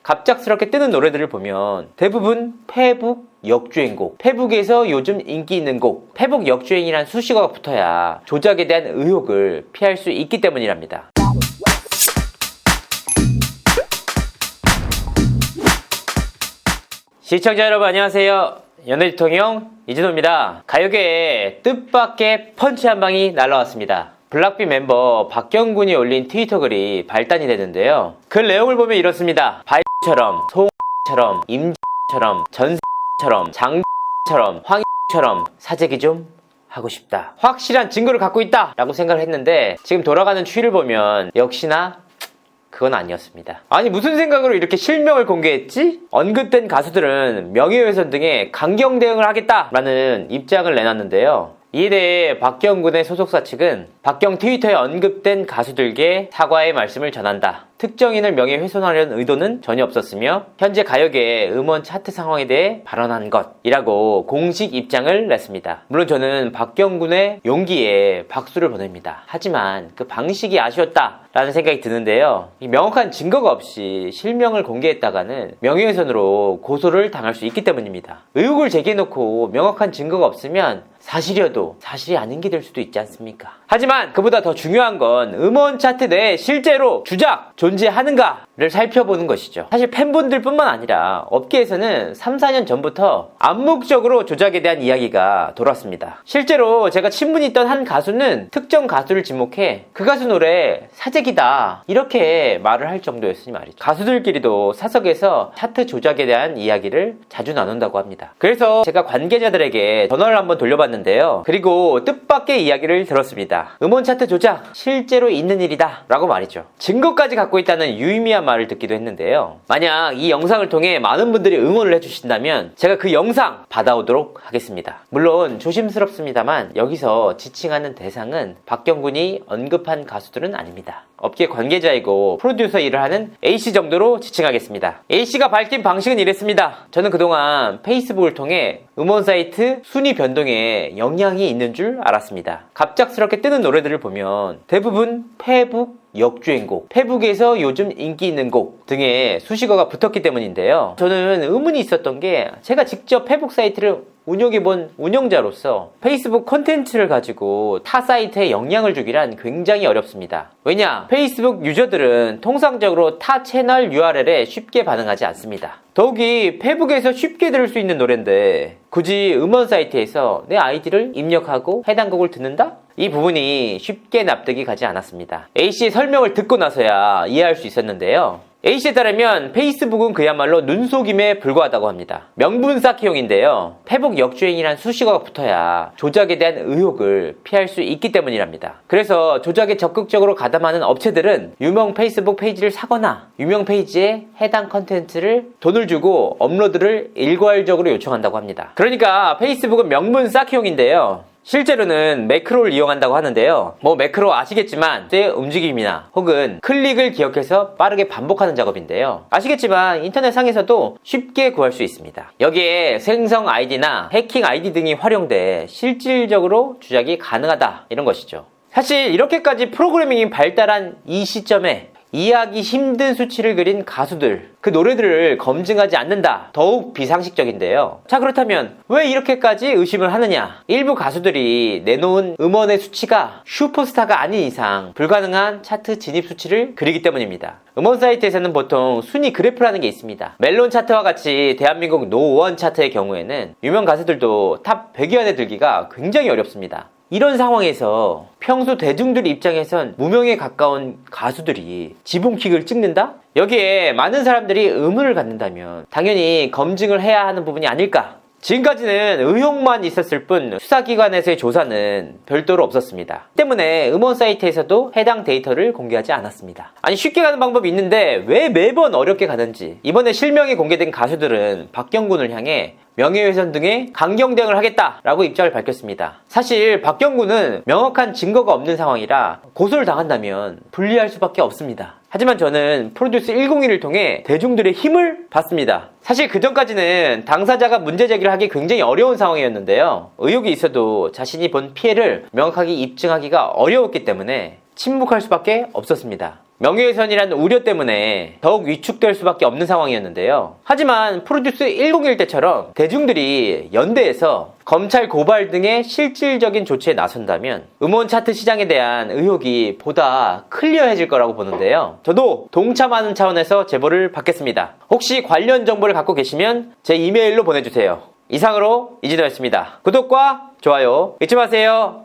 갑작스럽게 뜨는 노래들을 보면 대부분 페북 역주행곡, 페북에서 요즘 인기 있는 곡, 페북 역주행이란 수식어가 붙어야 조작에 대한 의혹을 피할 수 있기 때문이랍니다. 시청자 여러분 안녕하세요. 연애지통형 이진호입니다. 가요계에 뜻밖의 펀치 한 방이 날라왔습니다. 블락비 멤버 박경군이 올린 트위터 글이 발단이 되는데요. 글 내용을 보면 이렇습니다. 바이처럼, 송처럼, 임처럼, 전처럼, 장처럼, 황처럼 사재기 좀 하고 싶다. 확실한 증거를 갖고 있다 라고 생각을 했는데 지금 돌아가는 추이를 보면 역시나 그건 아니었습니다. 아니 무슨 생각으로 이렇게 실명을 공개했지? 언급된 가수들은 명예훼손 등의 강경 대응을 하겠다라는 입장을 내놨는데요. 이에 대해 박경군의 소속사 측은 박경 트위터에 언급된 가수들께 사과의 말씀을 전한다. 특정인을 명예훼손하려는 의도는 전혀 없었으며 현재 가요계의 음원 차트 상황에 대해 발언한 것이라고 공식 입장을 냈습니다. 물론 저는 박경군의 용기에 박수를 보냅니다. 하지만 그 방식이 아쉬웠다라는 생각이 드는데요. 명확한 증거가 없이 실명을 공개했다가는 명예훼손으로 고소를 당할 수 있기 때문입니다. 의혹을 제기해놓고 명확한 증거가 없으면 사실이어도 사실이 아닌 게 될 수도 있지 않습니까? 하지만 그보다 더 중요한 건 음원 차트 내에 실제로 주작 존재하는가를 살펴보는 것이죠. 사실 팬분들 뿐만 아니라 업계에서는 3, 4년 전부터 암묵적으로 조작에 대한 이야기가 돌았습니다. 실제로 제가 친분이 있던 한 가수는 특정 가수를 지목해 그 가수 노래 사재기다 이렇게 말을 할 정도였으니 말이죠. 가수들끼리도 사석에서 차트 조작에 대한 이야기를 자주 나눈다고 합니다. 그래서 제가 관계자들에게 전화를 한번 돌려봤는데요. 그리고 뜻밖의 이야기를 들었습니다. 음원 차트 조작 실제로 있는 일이다 라고 말이죠. 증거까지 갖고 있다는 유의미한 말을 듣기도 했는데요. 만약 이 영상을 통해 많은 분들이 응원을 해주신다면 제가 그 영상 받아오도록 하겠습니다. 물론 조심스럽습니다만 여기서 지칭하는 대상은 박경군이 언급한 가수들은 아닙니다. 업계 관계자이고 프로듀서 일을 하는 A씨 정도로 지칭하겠습니다. A씨가 밝힌 방식은 이랬습니다. 저는 그동안 페이스북을 통해 음원 사이트 순위 변동에 영향이 있는 줄 알았습니다. 갑작스럽게 뜨는 노래들을 보면 대부분 페북 역주행곡, 페북에서 요즘 인기 있는 곡 등의 수식어가 붙었기 때문인데요. 저는 의문이 있었던 게 제가 직접 페북 사이트를 운영해본 운영자로서 페이스북 콘텐츠를 가지고 타 사이트에 영향을 주기란 굉장히 어렵습니다. 왜냐? 페이스북 유저들은 통상적으로 타 채널 URL에 쉽게 반응하지 않습니다. 더욱이 페북에서 쉽게 들을 수 있는 노래인데 굳이 음원 사이트에서 내 아이디를 입력하고 해당 곡을 듣는다? 이 부분이 쉽게 납득이 가지 않았습니다. A씨의 설명을 듣고 나서야 이해할 수 있었는데요. A씨에 따르면 페이스북은 그야말로 눈속임에 불과하다고 합니다. 명분 쌓기용인데요. 페북 역주행이란 수식어가 붙어야 조작에 대한 의혹을 피할 수 있기 때문이랍니다. 그래서 조작에 적극적으로 가담하는 업체들은 유명 페이스북 페이지를 사거나 유명 페이지에 해당 컨텐츠를 돈을 주고 업로드를 일괄적으로 요청한다고 합니다. 그러니까 페이스북은 명분 쌓기용인데요. 실제로는 매크로를 이용한다고 하는데요. 매크로 아시겠지만 내 움직임이나 혹은 클릭을 기억해서 빠르게 반복하는 작업인데요. 아시겠지만 인터넷 상에서도 쉽게 구할 수 있습니다. 여기에 생성 아이디나 해킹 아이디 등이 활용돼 실질적으로 조작이 가능하다 이런 것이죠. 사실 이렇게까지 프로그래밍이 발달한 이 시점에 이해하기 힘든 수치를 그린 가수들, 그 노래들을 검증하지 않는다. 더욱 비상식적인데요. 자, 그렇다면 왜 이렇게까지 의심을 하느냐? 일부 가수들이 내놓은 음원의 수치가 슈퍼스타가 아닌 이상 불가능한 차트 진입 수치를 그리기 때문입니다. 음원 사이트에서는 보통 순위 그래프라는 게 있습니다. 멜론 차트와 같이 대한민국 노1 차트의 경우에는 유명 가수들도 탑 100위 안에 들기가 굉장히 어렵습니다. 이런 상황에서 평소 대중들 입장에선 무명에 가까운 가수들이 지붕킥을 찍는다? 여기에 많은 사람들이 의문을 갖는다면 당연히 검증을 해야 하는 부분이 아닐까? 지금까지는 의혹만 있었을 뿐 수사기관에서의 조사는 별도로 없었습니다. 때문에 음원 사이트에서도 해당 데이터를 공개하지 않았습니다. 아니 쉽게 가는 방법이 있는데 왜 매번 어렵게 가는지. 이번에 실명이 공개된 가수들은 박경군을 향해 명예훼손 등의 강경 대응을 하겠다라고 입장을 밝혔습니다. 사실 박경군은 명확한 증거가 없는 상황이라 고소를 당한다면 불리할 수밖에 없습니다. 하지만 저는 프로듀스 101을 통해 대중들의 힘을 받습니다. 사실 그전까지는 당사자가 문제 제기를 하기 굉장히 어려운 상황이었는데요. 의혹이 있어도 자신이 본 피해를 명확하게 입증하기가 어려웠기 때문에 침묵할 수밖에 없었습니다. 명예훼손이라는 우려 때문에 더욱 위축될 수밖에 없는 상황이었는데요. 하지만 프로듀스 101 때처럼 대중들이 연대해서 검찰 고발 등의 실질적인 조치에 나선다면 음원 차트 시장에 대한 의혹이 보다 클리어해질 거라고 보는데요. 저도 동참하는 차원에서 제보를 받겠습니다. 혹시 관련 정보를 갖고 계시면 제 이메일로 보내주세요. 이상으로 이진호였습니다. 구독과 좋아요 잊지 마세요.